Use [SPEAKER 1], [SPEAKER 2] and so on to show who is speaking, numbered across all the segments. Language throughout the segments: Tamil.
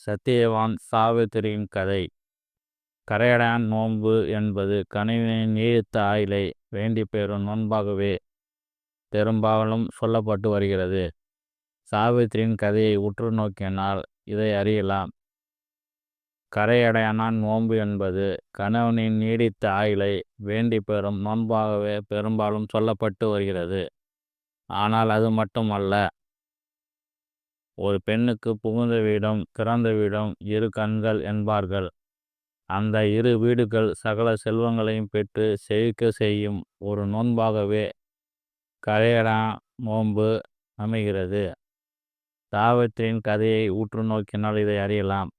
[SPEAKER 1] சத்தியவான் சாவித்திரியின் கதை. கரையடையான் நோன்பு என்பது கணவனின் நீடித்த ஆயுளை வேண்டிப் பெறும் நோன்பாகவே பெரும்பாலும் சொல்லப்பட்டு வருகிறது. சாவித்திரியின் கதையை உற்று நோக்கினால் இதை அறியலாம். கரையடையான் நோன்பு என்பது கணவனின் நீடித்த ஆயுளை வேண்டிப் பெறும் நோன்பாகவே பெரும்பாலும் சொல்லப்பட்டு வருகிறது. ஆனால் அது மட்டுமல்ல. ஒரு பெண்ணுக்கு புகுந்த வீடும் திறந்த வீடும் இரு கண்கள் என்பார்கள். அந்த இரு வீடுகள் சகல செல்வங்களையும் பெற்று செழிக்க செய்யும் ஒரு நோன்பாகவே கரையடா நோன்பு அமைகிறது. சாவித்திரியின் கதையை உற்று நோக்கினால் இதை அறியலாம்.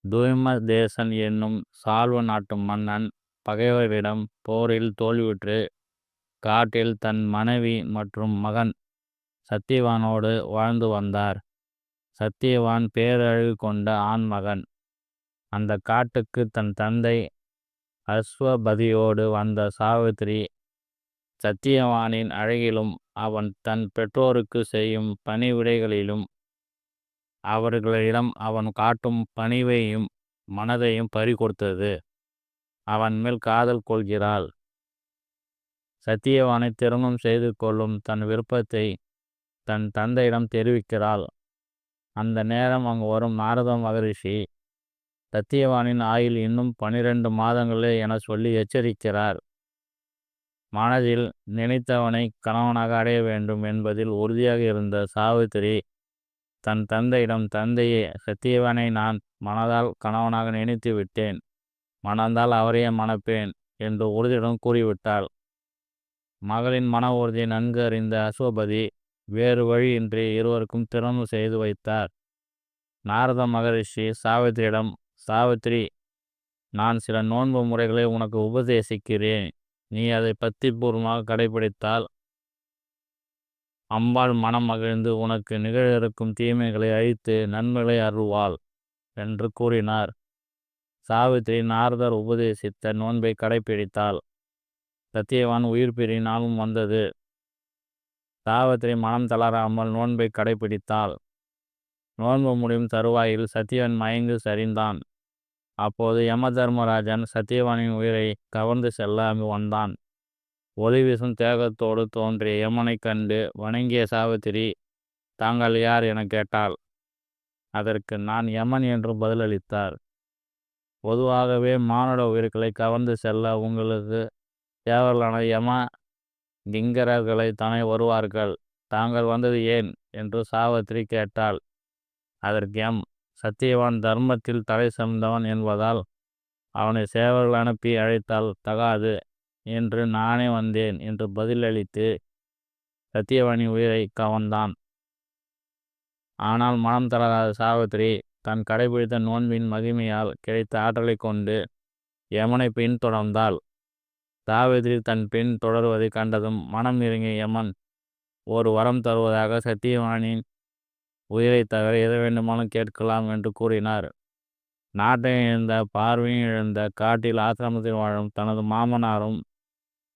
[SPEAKER 1] துய்ம தேசன் என்னும் சால்வ நாட்டு மன்னன் பகைவரிடம் போரில் தோல்வியுற்று காட்டில் தன் மனைவி மற்றும் மகன் சத்தியவானோடு வாழ்ந்து வந்தார். சத்தியவான் பேரழகு கொண்ட ஆண்மகன். அந்த காட்டுக்கு தன் தந்தை அஸ்வபதியோடு வந்த சாவித்திரி சத்தியவானின் அழகிலும் அவன் தன் பெற்றோருக்கு செய்யும் பணிவிடைகளிலும் அவர்களிடம் அவன் காட்டும் பணிவையும் மனதையும் பறிகொடுத்தது. அவன் மேல் காதல் கொள்கிறாள். சத்தியவானை திருமணம் செய்து கொள்ளும் தன் விருப்பத்தை தன் தந்தையிடம் தெரிவிக்கிறாள். அந்த நேரம் அங்கு வரும் நாரத மகரிஷி சத்தியவானின் ஆயுள் இன்னும் 12 மாதங்களே என சொல்லி எச்சரிக்கிறார். மனதில் நினைத்தவனை கணவனாக அடைய வேண்டும் என்பதில் உறுதியாக இருந்த சாவித்திரி தன் தந்தையிடம், தந்தையே, சத்தியவானை நான் மனதால் கணவனாக நினைத்து விட்டேன், மணந்தால் அவரையே மணப்பேன் என்று உறுதியுடன் கூறிவிட்டாள். மகளின் மன உறுதியை நன்கு அறிந்த அஸ்வபதி வேறு வழியின்றி இருவருக்கும் திருமணம் செய்து வைத்தார். நாரத மகரிஷி சாவித்திரியிடம், சாவித்திரி, நான் சில நோன்பு முறைகளை உனக்கு உபதேசிக்கிறேன். நீ அதை பக்திபூர்வமாக கடைபிடித்தால் அம்பாள் மனம் மகிழ்ந்து உனக்கு நிகழவிருக்கும் தீமைகளை அழித்து நன்மைகளை அருள்வாள் என்று கூறினார். சாவித்திரி நாரதர் உபதேசித்த நோன்பை கடைபிடித்தாள். சத்தியவான் உயிர் பிரி நாளும் வந்தது. சாவித்திரி மனம் தளராமல் நோன்பை கடைபிடித்தாள். நோன்பு முடியும் தருவாயில் சத்தியவான் மயங்கி சரிந்தான். அப்போது யம தர்மராஜன் சத்தியவானின் உயிரை கவர்ந்து செல்ல அங்கு வந்தான். ஒளி வீசும் தேகத்தோடு தோன்றிய யமனை கண்டு வணங்கிய சாவித்திரி, தாங்கள் யார் என கேட்டாள். அதற்கு நான் யமன் என்று பதிலளித்தார். பொதுவாகவே மானுட உயிர்களை கவர்ந்து செல்ல உங்களுக்கு தேவர்களான யம கிங்கரர்களை தானே வருவார்கள். தாங்கள் வந்தது ஏன் என்று சாவித்திரி கேட்டாள். அதற்கு யம், சத்தியவான் தர்மத்தில் தலை சிறந்தவன் என்பதால் அவனை சேவர்கள் அனுப்பி அழைத்தால் தகாது என்று நானே வந்தேன் என்று பதிலளித்து சத்தியவானின் உயிரை கவர்ந்தான். ஆனால் மனம் தளராத சாவித்திரி தன் கடைபிடித்த நோன்பின் மகிமையால் கிடைத்த ஆற்றலை கொண்டு யமனை பின்தொடர்ந்தாள். சாவித்திரி தன் பின் தொடர்வதை கண்டதும் மனம் இறங்கிய யமன் ஒரு வரம் தருவதாக சத்தியவானின் உயிரை தவிர எதை வேண்டுமானும் கேட்கலாம் என்று கூறினார். நாட்டை இழந்த, பார்வையும் இழந்த, காட்டில் ஆசிரமத்தில் வாழும் தனது மாமனாரும்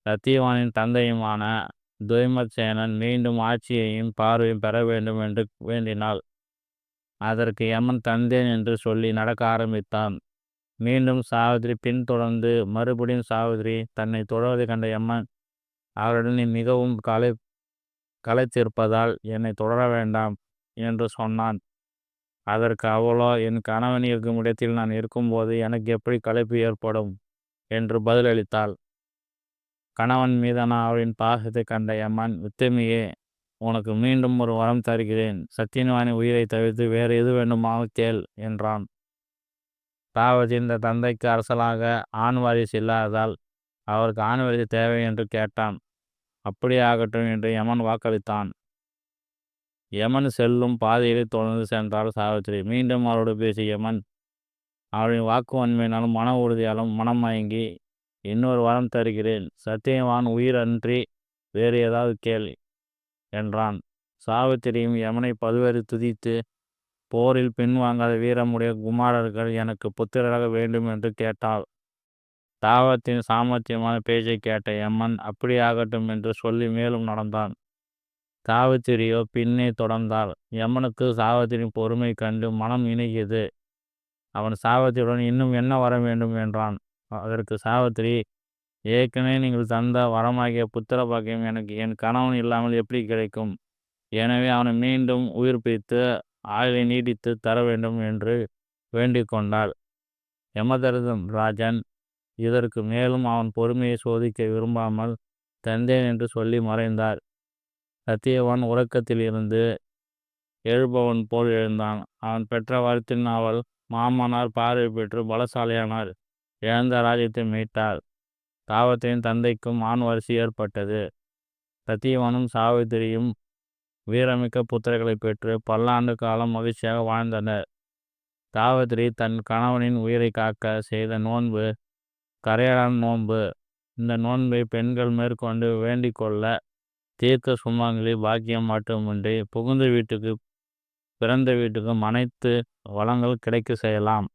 [SPEAKER 1] சத்தியவானின் தந்தையுமான துய்மசேனன் மீண்டும் ஆட்சியையும் பார்வையும் பெற வேண்டும் என்று வேண்டினாள். அதற்கு யமன் தந்தேன் என்று சொல்லி நடக்க ஆரம்பித்தான். மீண்டும் சாவித்திரி பின்தொடர்ந்து மறுபடியும் சாவித்திரி தன்னை தொடர்வதை கண்ட யமன் அவருடன் நீ மிகவும் களைத்திருப்பதால் என்னை தொடர வேண்டாம் என்று சொன்னான். அதற்கு அவளோ, என் கணவன் இருக்கும் இடத்தில் நான் இருக்கும்போது எனக்கு எப்படி களைப்பு ஏற்படும் என்று பதிலளித்தாள். கணவன் மீதான அவளின் பாசத்தை கண்ட யமன், உத்தமியே, உனக்கு மீண்டும் ஒரு வரம் தருகிறேன். சத்தியவானின் உயிரை தவிர்த்து வேறு எது வேண்டுமானால் கேள் என்றான். சாவித்திரி இந்த தந்தைக்கு அரசலாக ஆண் வாரிசு இல்லாததால் அவருக்கு ஆண் வாரிசு தேவை என்று கேட்டான். அப்படியே ஆகட்டும் என்று யமன் வாக்களித்தான். யமன் செல்லும் பாதையில் தொடர்ந்து சென்றாள் சாவித்திரி. மீண்டும் அவளோடு பேசிய யமன் அவளின் வாக்கு வன்மையினாலும் மன உறுதியாலும் மனம் மயங்கி, இன்னொரு வரம் தருகிறேன். சத்தியவான் உயிர் அன்றி வேறு ஏதாவது கேள் என்றான். சாவித்திரியும் யமனை பல்வேறு துதித்து, போரில் பின்வாங்காத வீரமுடைய குமாரர்கள் எனக்கு புத்திரராக வேண்டும் என்று கேட்டாள். தாவத்தின் சாமர்த்தியமான பேச்சை கேட்ட யமன் அப்படியே ஆகட்டும் என்று சொல்லி மேலும் நடந்தான். சாவித்திரியோ பின்னே தொடர்ந்தாள். யமனுக்கு சாவித்திரியின் பொறுமை கண்டு மனம் இணங்கியது. அவன் சாவித்திரியுடன் இன்னும் என்ன வர வேண்டும் என்றான். அதற்கு சாவித்திரி, ஏற்கனவே நீங்கள் தந்த வரமாகிய புத்திர பாக்கியம் எனக்கு என் கணவன் இல்லாமல் எப்படி கிடைக்கும்? எனவே அவனை மீண்டும் உயிர்ப்பித்து ஆயுளை நீடித்து தர வேண்டும் என்று வேண்டிக் கொண்டாள். யமதர்தம் ராஜன் இதற்கு மேலும் அவன் பொறுமையை சோதிக்க விரும்பாமல் தந்தேன் என்று சொல்லி மறைந்தார். சத்தியவான் உறக்கத்தில் இருந்து எழுபவன் போல் எழுந்தான். அவன் பெற்ற வரத்தின் அவள் மாமனார் பார்வை பெற்று பலசாலியானார். இழந்த ராஜ்யத்தை மீட்டார். சாவித்திரியின் தந்தைக்கும் ஆண் வரிசை ஏற்பட்டது. சத்தியவானும் சாவித்திரியும் வீரமிக்க புத்திரர்களை பெற்று பல்லாண்டு காலம் மகிழ்ச்சியாக வாழ்ந்தனர். சாவித்திரி தன் கணவனின் உயிரை காக்க செய்த நோன்பு கரையான் நோன்பு. இந்த நோன்பை பெண்கள் மேற்கொண்டு வேண்டிக் கொள்ள தீர்க்க சுமங்கலி பாக்கியம் மட்டுமின்றி புகுந்த வீட்டுக்கு பிறந்த வீட்டுக்கும் அனைத்து வளங்கள் கிடைக்க செய்யலாம்.